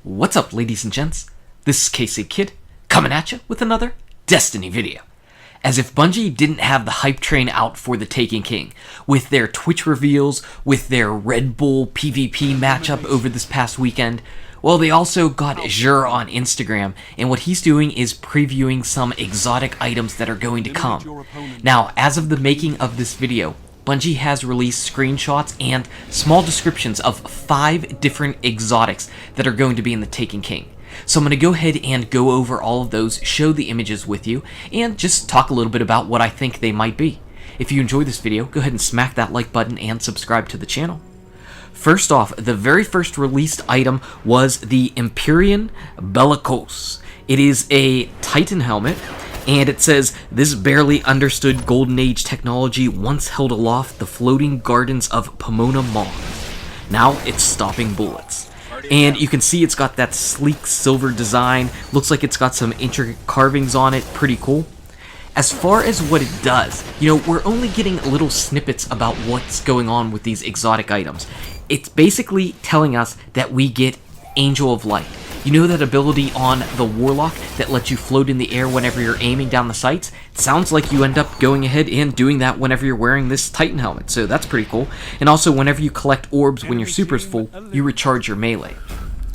What's up, ladies and gents? This is KC Kid, coming at you with another Destiny video. As if Bungie didn't have the hype train out for the Taken King, with their Twitch reveals, with their Red Bull PvP matchup over this past weekend, well, they also got Xur on Instagram, and what he's doing is previewing some exotic items that are going to come. Now, as of the making of this video, Bungie has released screenshots and small descriptions of 5 different exotics that are going to be in the Taken King. So I'm going to go ahead and go over all of those, show the images with you, and just talk a little bit about what I think they might be. If you enjoyed this video, go ahead and smack that like button and subscribe to the channel. First off, the very first released item was the Imperion Bellos. It is a Titan helmet, and it says, "This barely understood Golden Age technology once held aloft the floating gardens of Pomona Mars. Now it's stopping bullets." And you can see it's got that sleek silver design. Looks like it's got some intricate carvings on it. Pretty cool. As far as what it does, we're only getting little snippets about what's going on with these exotic items. It's basically telling us that we get Angel of Light. You know that ability on the Warlock that lets you float in the air whenever you're aiming down the sights? It sounds like you end up going ahead and doing that whenever you're wearing this Titan helmet, so that's pretty cool. And also, whenever you collect orbs when your super's full, you recharge your melee.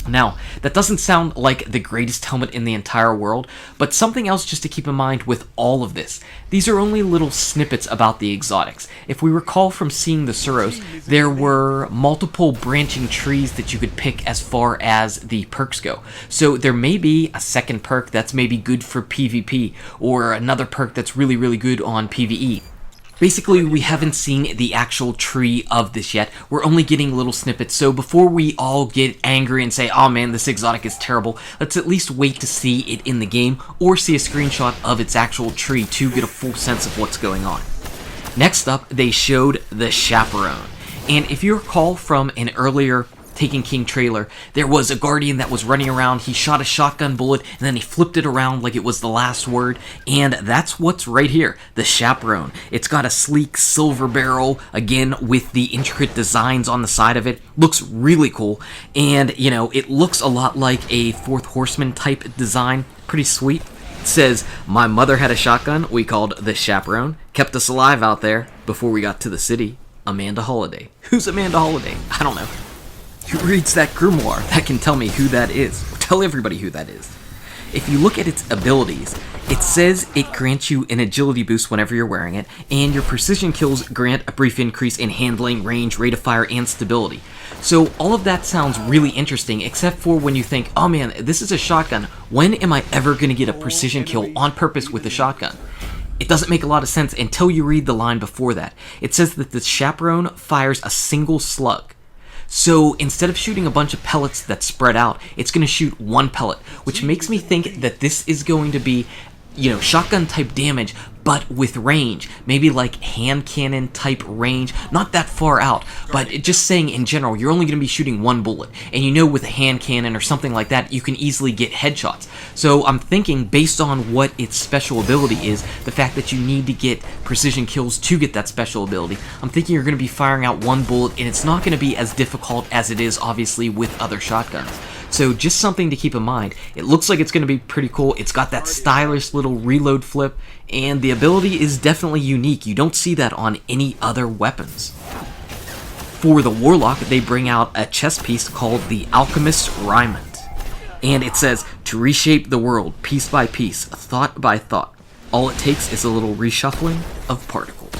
Now, that doesn't sound like the greatest helmet in the entire world, but something else just to keep in mind with all of this. These are only little snippets about the exotics. If we recall from seeing the Suros, there were multiple branching trees that you could pick as far as the perks go. So there may be a second perk that's maybe good for PvP, or another perk that's really, really good on PvE. Basically, we haven't seen the actual tree of this yet. We're only getting little snippets, so before we all get angry and say, "Oh man, this exotic is terrible," let's at least wait to see it in the game, or see a screenshot of its actual tree to get a full sense of what's going on. Next up, they showed the Chaperone. And if you recall from an earlier Taken King trailer, there was a Guardian that was running around, he shot a shotgun bullet, and then he flipped it around like it was the last word, and that's what's right here, the Chaperone. It's got a sleek silver barrel, again with the intricate designs on the side of it, looks really cool, and it looks a lot like a Fourth Horseman type design, pretty sweet. It says, "My mother had a shotgun we called the Chaperone, kept us alive out there before we got to the city. Amanda Holiday." Who's Amanda Holiday? I don't know. Who reads that grimoire that can tell me who that is? Or tell everybody who that is. If you look at its abilities, it says it grants you an agility boost whenever you're wearing it, and your precision kills grant a brief increase in handling, range, rate of fire, and stability. So all of that sounds really interesting, except for when you think, "Oh man, this is a shotgun. When am I ever going to get a precision kill on purpose with a shotgun?" It doesn't make a lot of sense until you read the line before that. It says that the Chaperone fires a single slug. So instead of shooting a bunch of pellets that spread out, it's going to shoot one pellet, which makes me think that this is going to be, shotgun type damage, but with range. Maybe like hand cannon type range, not that far out, but just saying in general, you're only going to be shooting one bullet. And with a hand cannon or something like that, you can easily get headshots. So I'm thinking, based on what its special ability is, the fact that you need to get precision kills to get that special ability, I'm thinking you're going to be firing out one bullet, and it's not going to be as difficult as it is, obviously, with other shotguns. So just something to keep in mind. It looks like it's going to be pretty cool. It's got that stylish little reload flip, and the ability is definitely unique. You don't see that on any other weapons. For the Warlock, they bring out a chess piece called the Alchemist Raiment. And it says, "To reshape the world, piece by piece, thought by thought. All it takes is a little reshuffling of particles."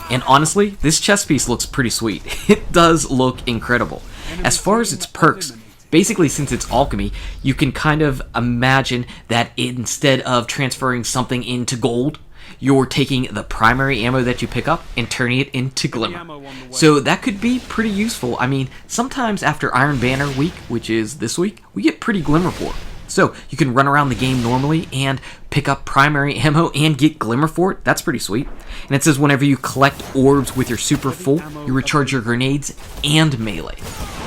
And honestly, this chess piece looks pretty sweet. It does look incredible. As far as its perks, basically, since it's alchemy, you can kind of imagine that instead of transferring something into gold, you're taking the primary ammo that you pick up and turning it into glimmer. So that could be pretty useful. I mean, sometimes after Iron Banner week, which is this week, we get pretty glimmer for it. So you can run around the game normally and pick up primary ammo and get glimmer for it. That's pretty sweet. And it says whenever you collect orbs with your super full, you recharge your grenades and melee.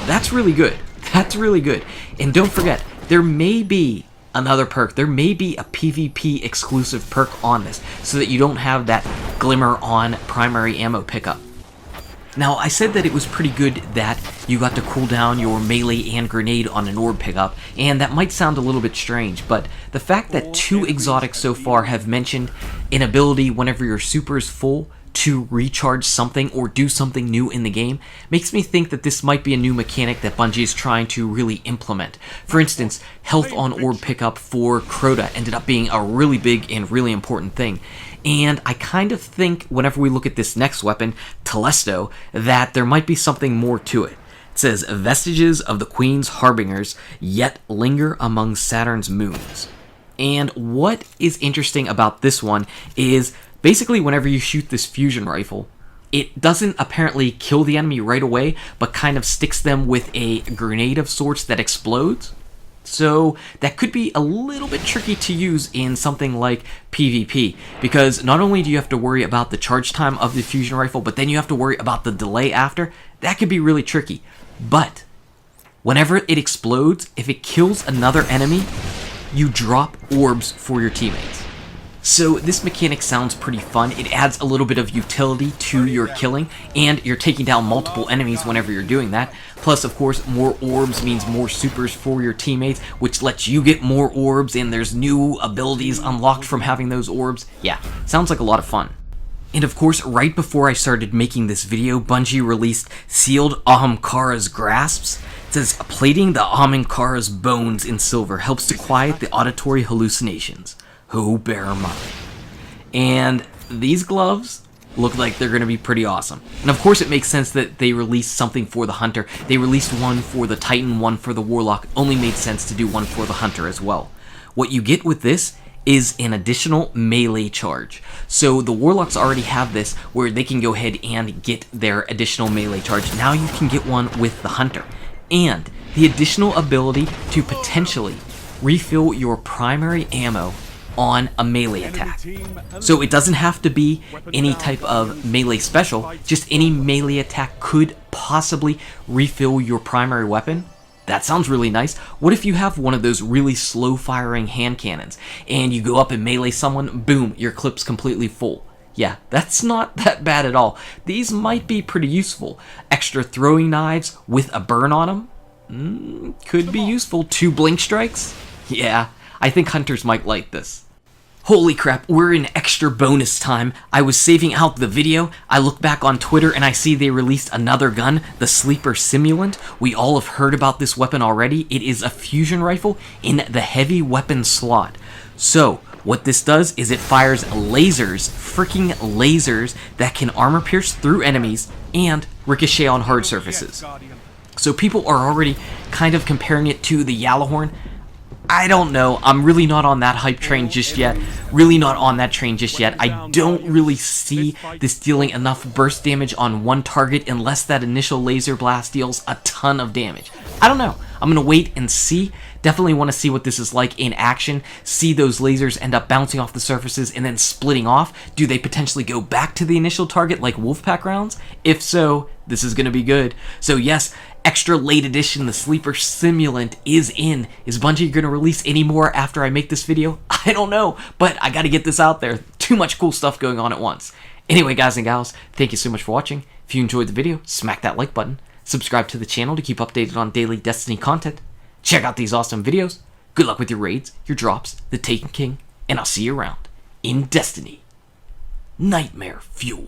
That's really good. That's really good. And don't forget, there may be another perk. There may be a PvP exclusive perk on this, so that you don't have that glimmer on primary ammo pickup. Now, I said that it was pretty good that you got to cool down your melee and grenade on an orb pickup, and that might sound a little bit strange, but the fact that 2 exotics so far have mentioned an ability whenever your super is full to recharge something or do something new in the game makes me think that this might be a new mechanic that Bungie is trying to really implement. For instance, health on orb pickup for Crota ended up being a really big and really important thing. And I kind of think whenever we look at this next weapon, Telesto, that there might be something more to it. It says, vestiges of the Queen's harbingers yet linger among Saturn's moons. And what is interesting about this one is basically whenever you shoot this fusion rifle, it doesn't apparently kill the enemy right away, but kind of sticks them with a grenade of sorts that explodes. So that could be a little bit tricky to use in something like PvP, because not only do you have to worry about the charge time of the fusion rifle, but then you have to worry about the delay after. That could be really tricky. But whenever it explodes, if it kills another enemy, you drop orbs for your teammates. So this mechanic sounds pretty fun. It adds a little bit of utility to your killing, and you're taking down multiple enemies whenever you're doing that. Plus, of course, more orbs means more supers for your teammates, which lets you get more orbs, and there's new abilities unlocked from having those orbs. Yeah, sounds like a lot of fun. And of course, right before I started making this video, Bungie released sealed Ahamkara's grasps. It says, plating the Ahamkara's bones in silver helps to quiet the auditory hallucinations. Oh, bear in mind. And these gloves look like they're going to be pretty awesome. And of course it makes sense that they released something for the Hunter. They released one for the Titan, one for the Warlock. Only made sense to do one for the Hunter as well. What you get with this is an additional melee charge. So the Warlocks already have this where they can go ahead and get their additional melee charge. Now you can get one with the Hunter. And the additional ability to potentially refill your primary ammo on a melee attack. So it doesn't have to be any type of melee special, just any melee attack could possibly refill your primary weapon. That sounds really nice. What if you have one of those really slow firing hand cannons and you go up and melee someone, boom, your clip's completely full. Yeah, that's not that bad at all. These might be pretty useful. Extra throwing knives with a burn on them could be useful. 2 blink strikes? Yeah, I think hunters might like this. Holy crap, we're in extra bonus time. I was saving out the video. I look back on Twitter and I see they released another gun, the Sleeper Simulant. We all have heard about this weapon already. It is a fusion rifle in the heavy weapon slot. So, what this does is it fires lasers, freaking lasers, that can armor pierce through enemies and ricochet on hard surfaces. So people are already kind of comparing it to the Yalahorn. I don't know. I'm really not on that hype train just yet. Really not on that train just yet. I don't really see this dealing enough burst damage on one target unless that initial laser blast deals a ton of damage. I don't know. I'm going to wait and see. Definitely want to see what this is like in action. See those lasers end up bouncing off the surfaces and then splitting off. Do they potentially go back to the initial target like Wolfpack rounds? If so, this is going to be good. So yes, extra late edition, the Sleeper Simulant is in. Is Bungie going to release any more after I make this video? I don't know, but I got to get this out there. Too much cool stuff going on at once. Anyway, guys and gals, thank you so much for watching. If you enjoyed the video, smack that like button. Subscribe to the channel to keep updated on daily Destiny content. Check out these awesome videos. Good luck with your raids, your drops, the Taken King, and I'll see you around in Destiny. Nightmare Fuel.